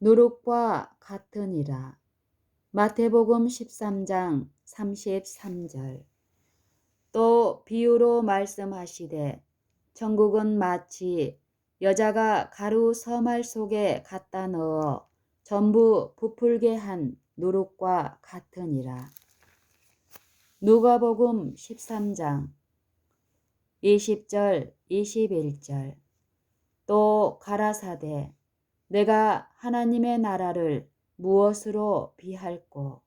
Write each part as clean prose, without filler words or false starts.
누룩과 같으니라. 마태복음 13장 33절. 또 비유로 말씀하시되 천국은 마치 여자가 가루 서말 속에 갖다 넣어 전부 부풀게 한 누룩과 같으니라. 누가복음 13장 20절 21절. 또 가라사대 내가 하나님의 나라를 무엇으로 비할꼬?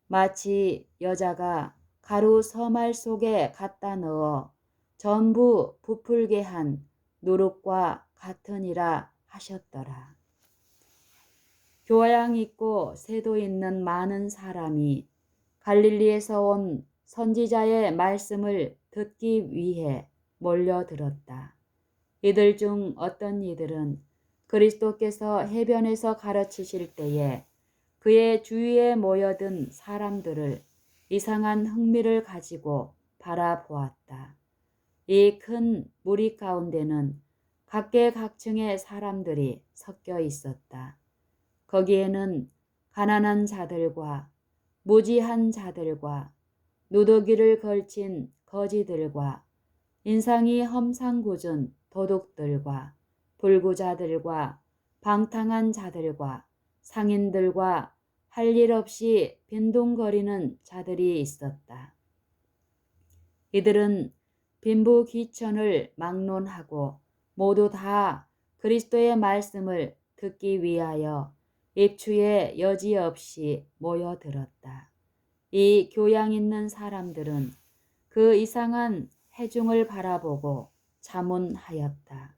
마치 여자가 가루 서말 속에 갖다 넣어 전부 부풀게 한 누룩과 같으니라 하셨더라. 교양 있고 세도 있는 많은 사람이 갈릴리에서 온 선지자의 말씀을 듣기 위해 몰려들었다. 이들 중 어떤 이들은 그리스도께서 해변에서 가르치실 때에 그의 주위에 모여든 사람들을 이상한 흥미를 가지고 바라보았다. 이 큰 무리 가운데는 각계각층의 사람들이 섞여 있었다. 거기에는 가난한 자들과 무지한 자들과 누더기를 걸친 거지들과 인상이 험상궂은 도둑들과 불구자들과 방탕한 자들과 상인들과 할 일 없이 빈둥거리는 자들이 있었다. 이들은 빈부귀천을 막론하고 모두 다 그리스도의 말씀을 듣기 위하여 입추에 여지없이 모여들었다. 이 교양 있는 사람들은 그 이상한 해중을 바라보고 자문하였다.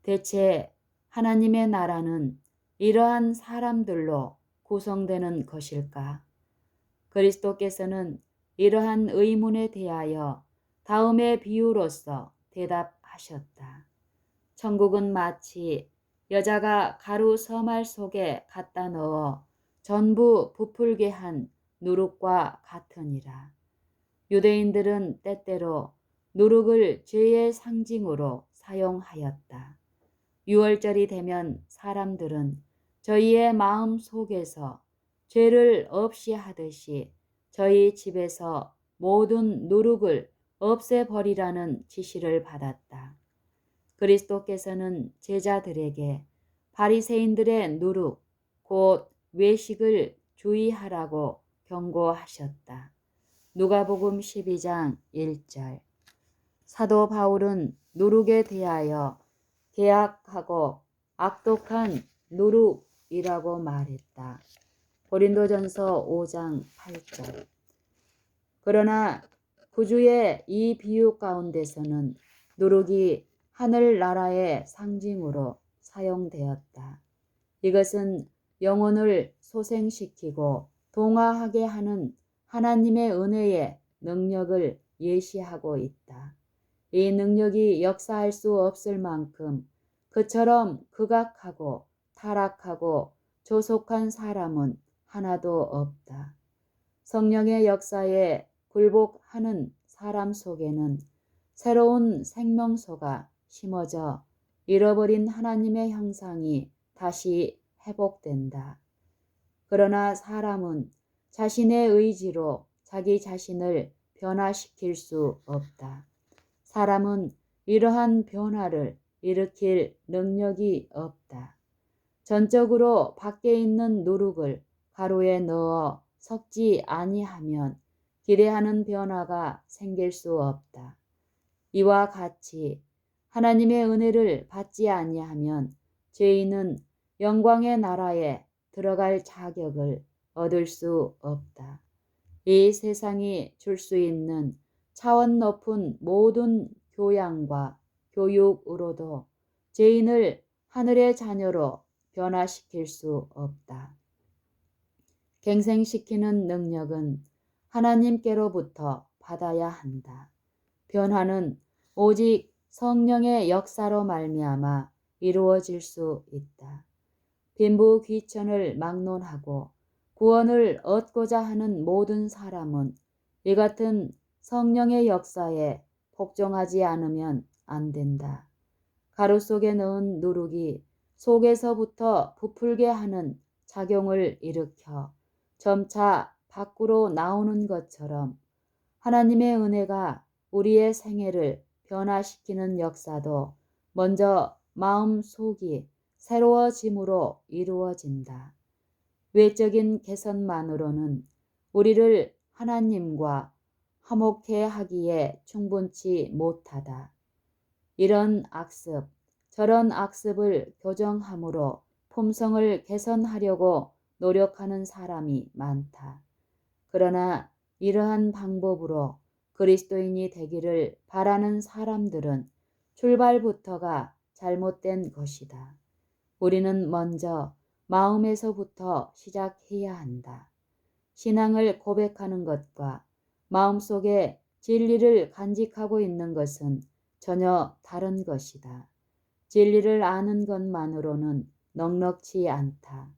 대체 하나님의 나라는 이러한 사람들로 구성되는 것일까? 그리스도께서는 이러한 의문에 대하여 다음의 비유로서 대답하셨다. 천국은 마치 여자가 가루 서말 속에 갖다 넣어 전부 부풀게 한 누룩과 같으니라. 유대인들은 때때로 누룩을 죄의 상징으로 사용하였다. 유월절이 되면 사람들은 저희의 마음 속에서 죄를 없이 하듯이 저희 집에서 모든 누룩을 없애버리라는 지시를 받았다. 그리스도께서는 제자들에게 바리새인들의 누룩, 곧 외식을 주의하라고 경고하셨다. 누가복음 12장 1절. 사도 바울은 누룩에 대하여 계약하고 악독한 누룩이라고 말했다. 고린도전서 5장 8절. 그러나 구주의 이 비유 가운데서는 누룩이 하늘나라의 상징으로 사용되었다. 이것은 영혼을 소생시키고 동화하게 하는 하나님의 은혜의 능력을 예시하고 있다. 이 능력이 역사할 수 없을 만큼 그처럼 극악하고 타락하고 조속한 사람은 하나도 없다. 성령의 역사에 굴복하는 사람 속에는 새로운 생명소가 심어져 잃어버린 하나님의 형상이 다시 회복된다. 그러나 사람은 자신의 의지로 자기 자신을 변화시킬 수 없다. 사람은 이러한 변화를 일으킬 능력이 없다. 전적으로 밖에 있는 누룩을 가루에 넣어 섞지 아니하면 기대하는 변화가 생길 수 없다. 이와 같이 하나님의 은혜를 받지 아니하면 죄인은 영광의 나라에 들어갈 자격을 얻을 수 없다. 이 세상이 줄 수 있는 차원 높은 모든 교양과 교육으로도 죄인을 하늘의 자녀로 변화시킬 수 없다. 갱생시키는 능력은 하나님께로부터 받아야 한다. 변화는 오직 성령의 역사로 말미암아 이루어질 수 있다. 빈부귀천을 막론하고 구원을 얻고자 하는 모든 사람은 이 같은 성령의 역사에 복종하지 않으면 안 된다. 가루 속에 넣은 누룩이 속에서부터 부풀게 하는 작용을 일으켜 점차 밖으로 나오는 것처럼 하나님의 은혜가 우리의 생애를 변화시키는 역사도 먼저 마음 속이 새로워짐으로 이루어진다. 외적인 개선만으로는 우리를 하나님과 화목해 하기에 충분치 못하다. 이런 악습, 저런 악습을 교정함으로 품성을 개선하려고 노력하는 사람이 많다. 그러나 이러한 방법으로 그리스도인이 되기를 바라는 사람들은 출발부터가 잘못된 것이다. 우리는 먼저 마음에서부터 시작해야 한다. 신앙을 고백하는 것과 마음속에 진리를 간직하고 있는 것은 전혀 다른 것이다. 진리를 아는 것만으로는 넉넉지 않다.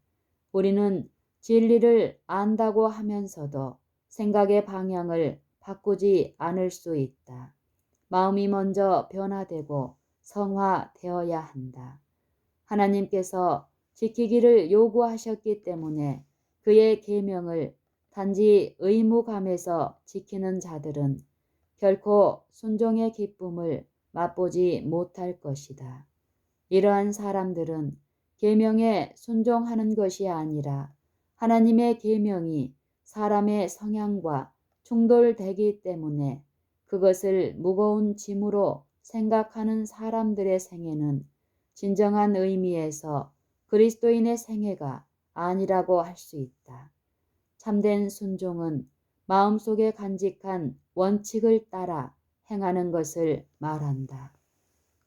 우리는 진리를 안다고 하면서도 생각의 방향을 바꾸지 않을 수 있다. 마음이 먼저 변화되고 성화되어야 한다. 하나님께서 지키기를 요구하셨기 때문에 그의 계명을 단지 의무감에서 지키는 자들은 결코 순종의 기쁨을 맛보지 못할 것이다. 이러한 사람들은 계명에 순종하는 것이 아니라 하나님의 계명이 사람의 성향과 충돌되기 때문에 그것을 무거운 짐으로 생각하는 사람들의 생애는 진정한 의미에서 그리스도인의 생애가 아니라고 할 수 있다. 참된 순종은 마음속에 간직한 원칙을 따라 행하는 것을 말한다.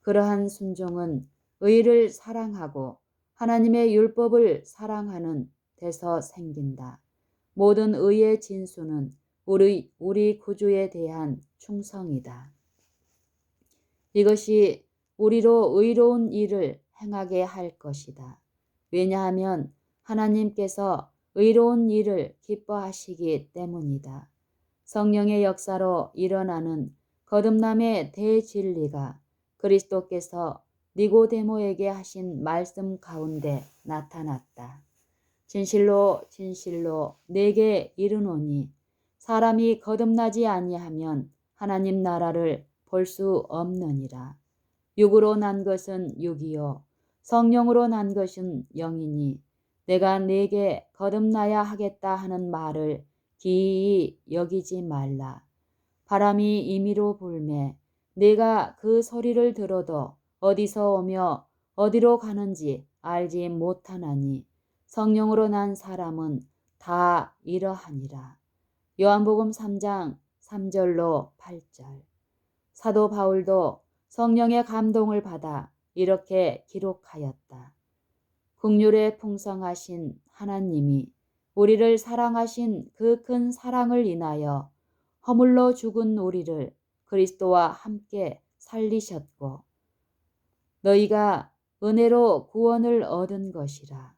그러한 순종은 의를 사랑하고 하나님의 율법을 사랑하는 데서 생긴다. 모든 의의 진수는 우리 구주에 대한 충성이다. 이것이 우리로 의로운 일을 행하게 할 것이다. 왜냐하면 하나님께서 의로운 일을 기뻐하시기 때문이다. 성령의 역사로 일어나는 거듭남의 대진리가 그리스도께서 니고데모에게 하신 말씀 가운데 나타났다. 진실로 진실로 내게 이르노니 사람이 거듭나지 아니하면 하나님 나라를 볼 수 없느니라. 육으로 난 것은 육이요 성령으로 난 것은 영이니 내가 네게 거듭나야 하겠다 하는 말을 기이히 여기지 말라. 바람이 임의로 불매 네가 그 소리를 들어도 어디서 오며 어디로 가는지 알지 못하나니 성령으로 난 사람은 다 이러하니라. 요한복음 3장 3절로 8절. 사도 바울도 성령의 감동을 받아 이렇게 기록하였다. 긍휼에 풍성하신 하나님이 우리를 사랑하신 그 큰 사랑을 인하여 허물로 죽은 우리를 그리스도와 함께 살리셨고 너희가 은혜로 구원을 얻은 것이라.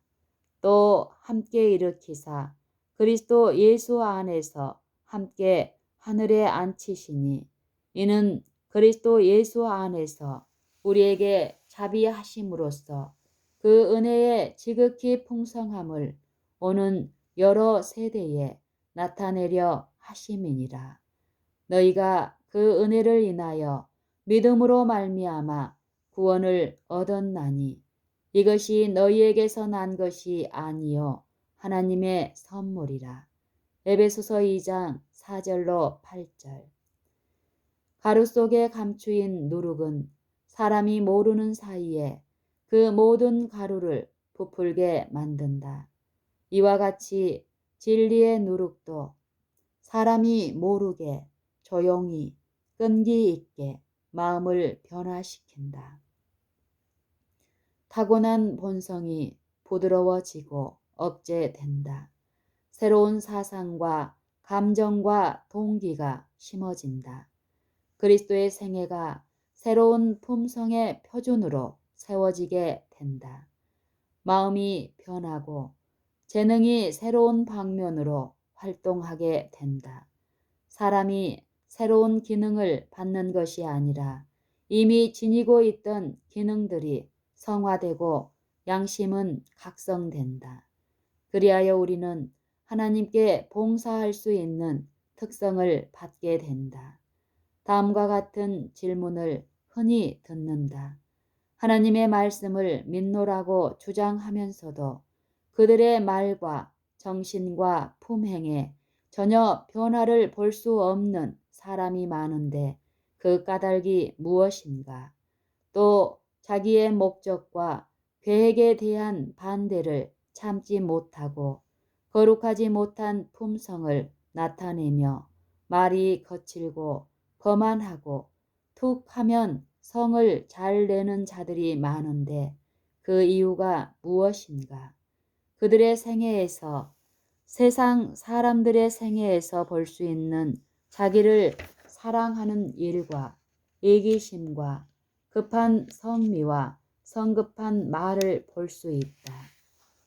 또 함께 일으키사 그리스도 예수 안에서 함께 하늘에 앉히시니 이는 그리스도 예수 안에서 우리에게 자비하심으로써 그 은혜의 지극히 풍성함을 오는 여러 세대에 나타내려 하심이니라. 너희가 그 은혜를 인하여 믿음으로 말미암아 구원을 얻었나니 이것이 너희에게서 난 것이 아니요 하나님의 선물이라. 에베소서 2장 4절로 8절. 가루 속에 감추인 누룩은 사람이 모르는 사이에 그 모든 가루를 부풀게 만든다. 이와 같이 진리의 누룩도 사람이 모르게 조용히 끈기 있게 마음을 변화시킨다. 타고난 본성이 부드러워지고 억제된다. 새로운 사상과 감정과 동기가 심어진다. 그리스도의 생애가 새로운 품성의 표준으로 세워지게 된다. 마음이 변하고 재능이 새로운 방면으로 활동하게 된다. 사람이 새로운 기능을 받는 것이 아니라 이미 지니고 있던 기능들이 성화되고 양심은 각성된다. 그리하여 우리는 하나님께 봉사할 수 있는 특성을 받게 된다. 다음과 같은 질문을 흔히 듣는다. 하나님의 말씀을 믿노라고 주장하면서도 그들의 말과 정신과 품행에 전혀 변화를 볼 수 없는 사람이 많은데 그 까닭이 무엇인가? 또 자기의 목적과 계획에 대한 반대를 참지 못하고 거룩하지 못한 품성을 나타내며 말이 거칠고 거만하고 툭 하면 성을 잘 내는 자들이 많은데 그 이유가 무엇인가? 그들의 생애에서 세상 사람들의 생애에서 볼 수 있는 자기를 사랑하는 일과 이기심과 급한 성미와 성급한 말을 볼 수 있다.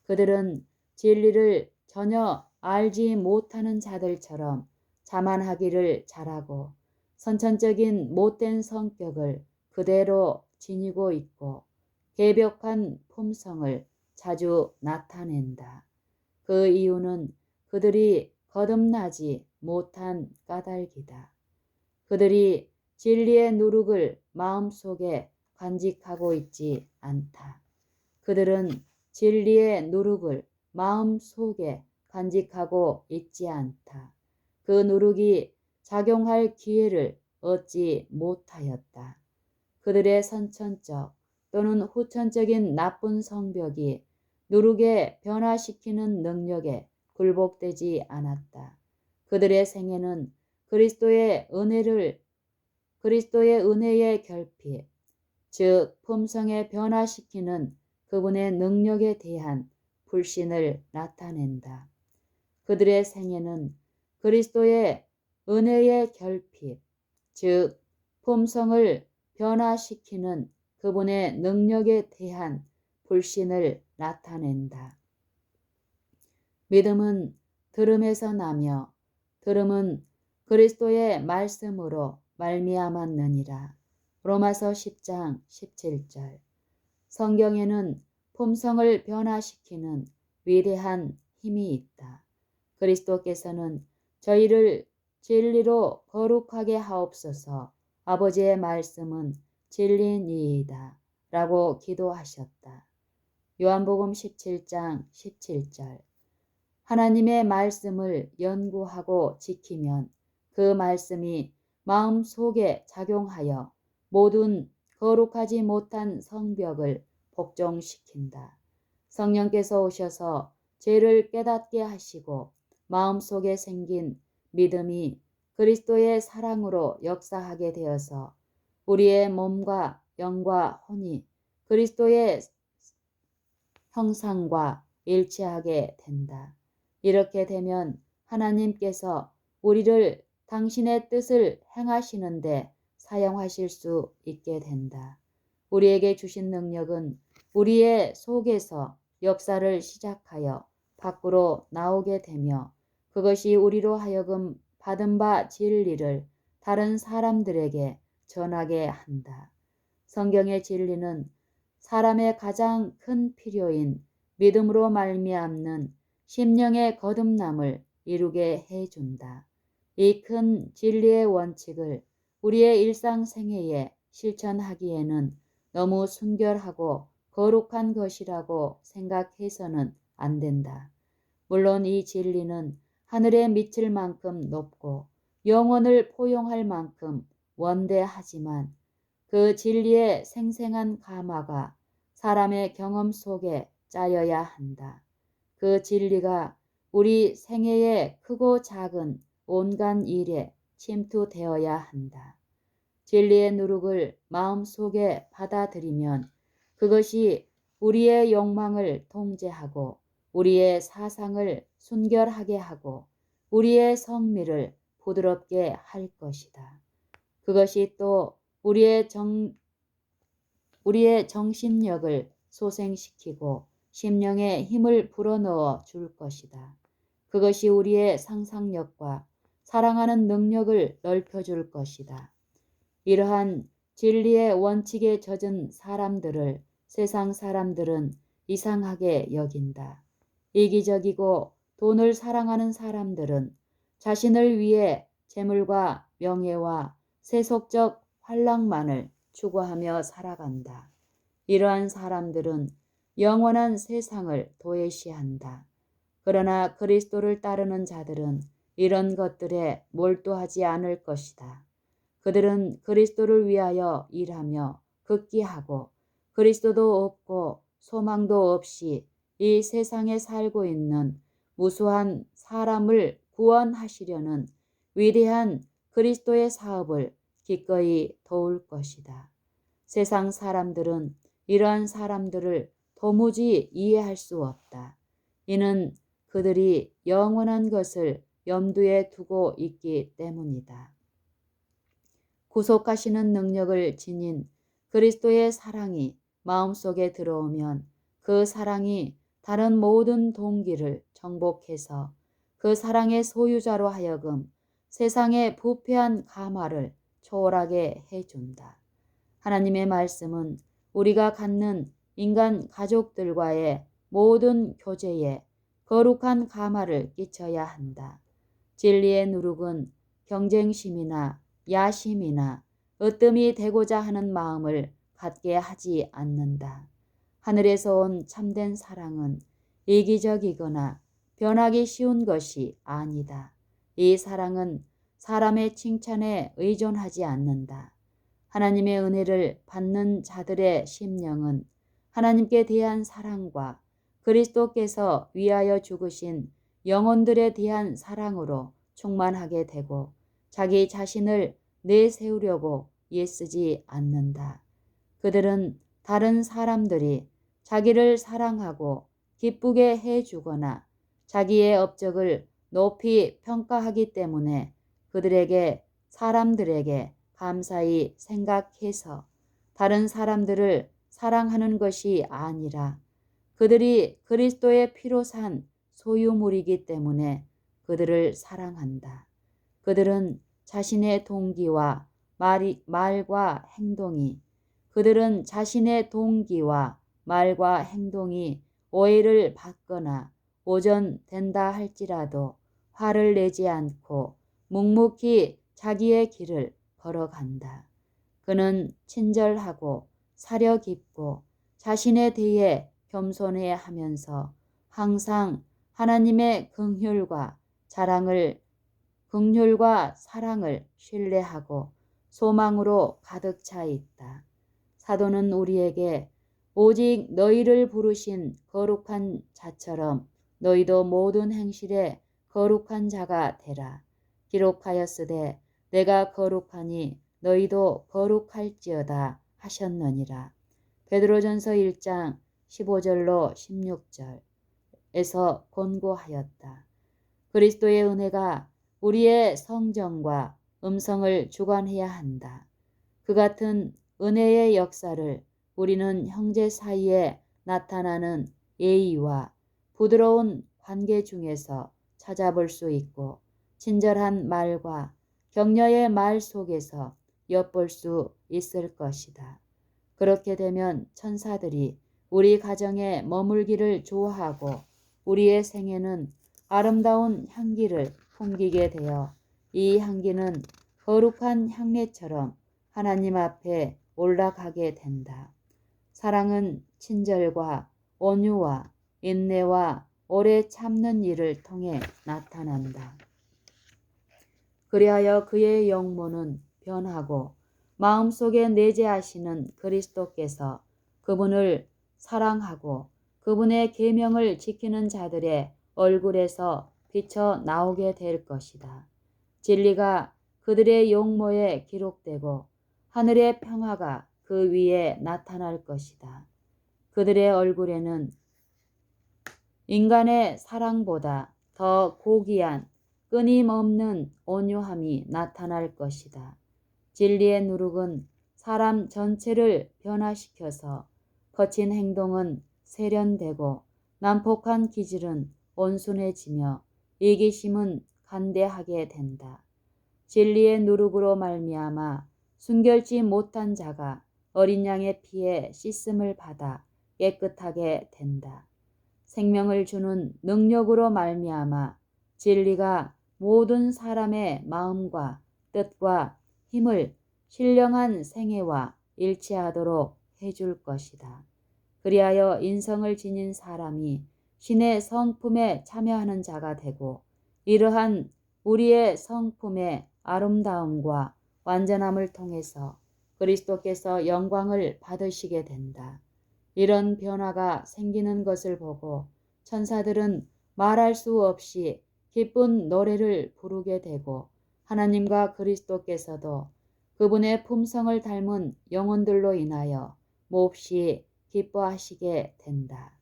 그들은 진리를 전혀 알지 못하는 자들처럼 자만하기를 잘하고 선천적인 못된 성격을 그대로 지니고 있고 개벽한 품성을 자주 나타낸다. 그 이유는 그들이 거듭나지 못한 까닭이다. 그들이 진리의 누룩을 마음속에 간직하고 있지 않다. 그들은 진리의 누룩을 마음속에 간직하고 있지 않다. 그 누룩이 작용할 기회를 얻지 못하였다. 그들의 선천적 또는 후천적인 나쁜 성벽이 누룩에 변화시키는 능력에 굴복되지 않았다. 그들의 생애는 그리스도의 은혜의 결핍, 즉 품성에 변화시키는 그분의 능력에 대한 불신을 나타낸다. 그들의 생애는 그리스도의 은혜의 결핍, 즉 품성을 변화시키는 그분의 능력에 대한 불신을 나타낸다. 믿음은 들음에서 나며 들음은 그리스도의 말씀으로 말미암았느니라. 로마서 10장 17절. 성경에는 품성을 변화시키는 위대한 힘이 있다. 그리스도께서는 저희를 진리로 거룩하게 하옵소서. 아버지의 말씀은 진리니이다. 라고 기도하셨다. 요한복음 17장 17절. 하나님의 말씀을 연구하고 지키면 그 말씀이 마음 속에 작용하여 모든 거룩하지 못한 성벽을 복종시킨다. 성령께서 오셔서 죄를 깨닫게 하시고 마음속에 생긴 믿음이 그리스도의 사랑으로 역사하게 되어서 우리의 몸과 영과 혼이 그리스도의 형상과 일치하게 된다. 이렇게 되면 하나님께서 우리를 당신의 뜻을 행하시는데 사용하실 수 있게 된다. 우리에게 주신 능력은 우리의 속에서 역사를 시작하여 밖으로 나오게 되며 그것이 우리로 하여금 받은 바 진리를 다른 사람들에게 전하게 한다. 성경의 진리는 사람의 가장 큰 필요인 믿음으로 말미암는 심령의 거듭남을 이루게 해준다. 이 큰 진리의 원칙을 우리의 일상생애에 실천하기에는 너무 순결하고 거룩한 것이라고 생각해서는 안 된다. 물론 이 진리는 하늘에 미칠 만큼 높고 영원을 포용할 만큼 원대하지만 그 진리의 생생한 가마가 사람의 경험 속에 짜여야 한다. 그 진리가 우리 생애의 크고 작은 온갖 일에 침투되어야 한다. 진리의 누룩을 마음속에 받아들이면 그것이 우리의 욕망을 통제하고 우리의 사상을 순결하게 하고 우리의 성미를 부드럽게 할 것이다. 그것이 또 우리의 정신력을 소생시키고 심령에 힘을 불어넣어 줄 것이다. 그것이 우리의 상상력과 사랑하는 능력을 넓혀줄 것이다. 이러한 진리의 원칙에 젖은 사람들을 세상 사람들은 이상하게 여긴다. 이기적이고 돈을 사랑하는 사람들은 자신을 위해 재물과 명예와 세속적 환락만을 추구하며 살아간다. 이러한 사람들은 영원한 세상을 도외시한다. 그러나 그리스도를 따르는 자들은 이런 것들에 몰두하지 않을 것이다. 그들은 그리스도를 위하여 일하며 극기하고 그리스도도 없고 소망도 없이 이 세상에 살고 있는 무수한 사람을 구원하시려는 위대한 그리스도의 사업을 기꺼이 도울 것이다. 세상 사람들은 이러한 사람들을 도무지 이해할 수 없다. 이는 그들이 영원한 것을 염두에 두고 있기 때문이다. 구속하시는 능력을 지닌 그리스도의 사랑이 마음속에 들어오면 그 사랑이 다른 모든 동기를 정복해서 그 사랑의 소유자로 하여금 세상의 부패한 가마를 초월하게 해준다. 하나님의 말씀은 우리가 갖는 인간 가족들과의 모든 교제에 거룩한 가마를 끼쳐야 한다. 진리의 누룩은 경쟁심이나 야심이나 으뜸이 되고자 하는 마음을 갖게 하지 않는다. 하늘에서 온 참된 사랑은 이기적이거나 변하기 쉬운 것이 아니다. 이 사랑은 사람의 칭찬에 의존하지 않는다. 하나님의 은혜를 받는 자들의 심령은 하나님께 대한 사랑과 그리스도께서 위하여 죽으신 영혼들에 대한 사랑으로 충만하게 되고 자기 자신을 내세우려고 애쓰지 않는다. 그들은 다른 사람들이 자기를 사랑하고 기쁘게 해주거나 자기의 업적을 높이 평가하기 때문에 그들에게 사람들에게 감사히 생각해서 다른 사람들을 사랑하는 것이 아니라 그들이 그리스도의 피로 산 소유물이기 때문에 그들을 사랑한다. 그들은 자신의 동기와 말과 행동이 그들은 자신의 동기와 말과 행동이 오해를 받거나 오전된다 할지라도 화를 내지 않고 묵묵히 자기의 길을 걸어간다. 그는 친절하고 사려 깊고 자신에 대해 겸손해 하면서 항상 하나님의 긍휼과 사랑을 신뢰하고 소망으로 가득 차 있다. 사도는 우리에게 오직 너희를 부르신 거룩한 자처럼 너희도 모든 행실에 거룩한 자가 되라. 기록하였으되 내가 거룩하니 너희도 거룩할지어다 하셨느니라. 베드로전서 1장 15절로 16절에서 권고하였다. 그리스도의 은혜가 우리의 성정과 음성을 주관해야 한다. 그 같은 은혜의 역사를 우리는 형제 사이에 나타나는 예의와 부드러운 관계 중에서 찾아볼 수 있고 친절한 말과 격려의 말 속에서 엿볼 수 있을 것이다. 그렇게 되면 천사들이 우리 가정에 머물기를 좋아하고 우리의 생애는 아름다운 향기를 풍기게 되어 이 향기는 거룩한 향례처럼 하나님 앞에 올라가게 된다. 사랑은 친절과 온유와 인내와 오래 참는 일을 통해 나타난다. 그리하여 그의 영모는 변하고 마음속에 내재하시는 그리스도께서 그분을 사랑하고 그분의 계명을 지키는 자들의 얼굴에서 비쳐 나오게 될 것이다. 진리가 그들의 용모에 기록되고 하늘의 평화가 그 위에 나타날 것이다. 그들의 얼굴에는 인간의 사랑보다 더 고귀한 끊임없는 온유함이 나타날 것이다. 진리의 누룩은 사람 전체를 변화시켜서 거친 행동은 세련되고 난폭한 기질은 온순해지며 이기심은 간대하게 된다. 진리의 누룩으로 말미암아 순결치 못한 자가 어린 양의 피에 씻음을 받아 깨끗하게 된다. 생명을 주는 능력으로 말미암아 진리가 모든 사람의 마음과 뜻과 힘을 신령한 생애와 일치하도록 해줄 것이다. 그리하여 인성을 지닌 사람이 신의 성품에 참여하는 자가 되고 이러한 우리의 성품의 아름다움과 완전함을 통해서 그리스도께서 영광을 받으시게 된다. 이런 변화가 생기는 것을 보고 천사들은 말할 수 없이 기쁜 노래를 부르게 되고 하나님과 그리스도께서도 그분의 품성을 닮은 영혼들로 인하여 몹시 기뻐하시게 된다.